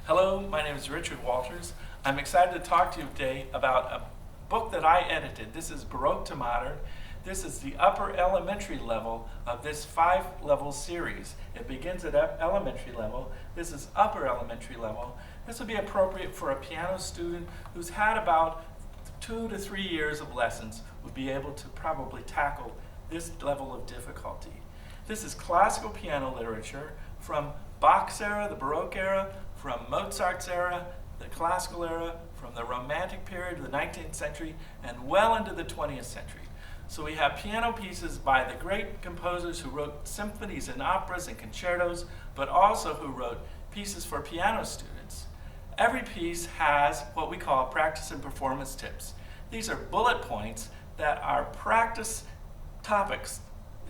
Hello, my name is Richard Walters. I'm excited to talk to you today about a book that I edited. This is Baroque to Modern. This is the upper elementary level of this 5-level series. It begins at elementary level. This is upper elementary level. This would be appropriate for a piano student who's had about 2 to 3 years of lessons, would be able to probably tackle this level of difficulty. This is classical piano literature from Bach's era, the Baroque era, from Mozart's era, the classical era, from the Romantic period of the 19th century, and well into the 20th century. So we have piano pieces by the great composers who wrote symphonies and operas and concertos, but also who wrote pieces for piano students. Every piece has what we call practice and performance tips. These are bullet points that are practice topics,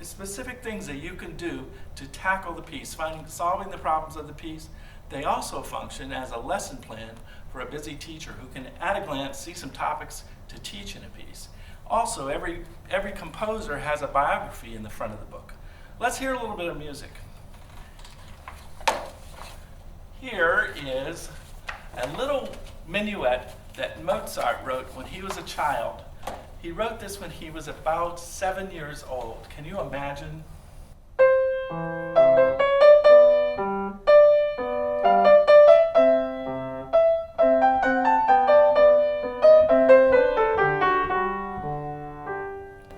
specific things that you can do to tackle the piece, solving the problems of the piece. They also function as a lesson plan for a busy teacher who can, at a glance, see some topics to teach in a piece. Also, every composer has a biography in the front of the book. Let's hear a little bit of music. Here is a little minuet that Mozart wrote when he was a child. He wrote this when he was about 7 years old. Can you imagine?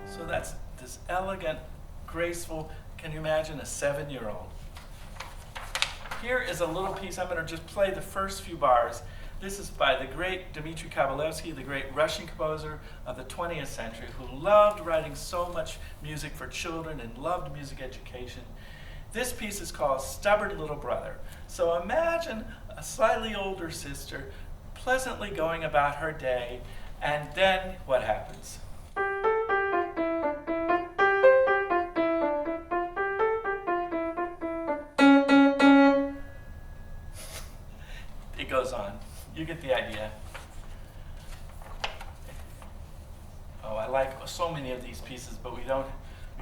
So that's this elegant, graceful, can you imagine a 7-year-old? Here is a little piece. I'm going to just play the first few bars. This is by the great Dmitri Kabalevsky, the great Russian composer of the 20th century, who loved writing so much music for children and loved music education. This piece is called Stubborn Little Brother. So imagine a slightly older sister pleasantly going about her day, and then what happens? It goes on. You get the idea. Oh, I like so many of these pieces, but we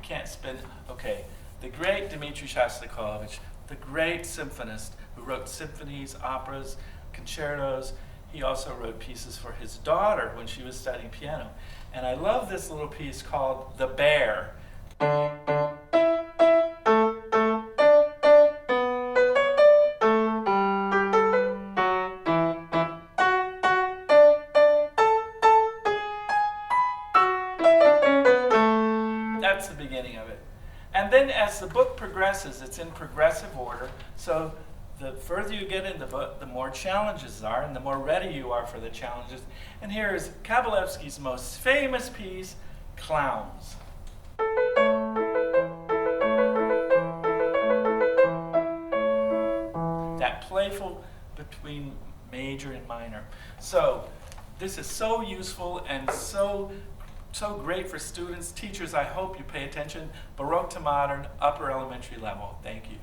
can't spend. Okay, the great Dmitri Shostakovich, the great symphonist who wrote symphonies, operas, concertos. He also wrote pieces for his daughter when she was studying piano. And I love this little piece called The Bear. That's the beginning of it. And then as the book progresses, it's in progressive order. So the further you get in the book, the more challenges are, and the more ready you are for the challenges. And here is Kabalevsky's most famous piece, Clowns. That playful between major and minor. So this is so useful and so great for students, teachers. I hope you pay attention. Baroque to Modern, upper elementary level. Thank you.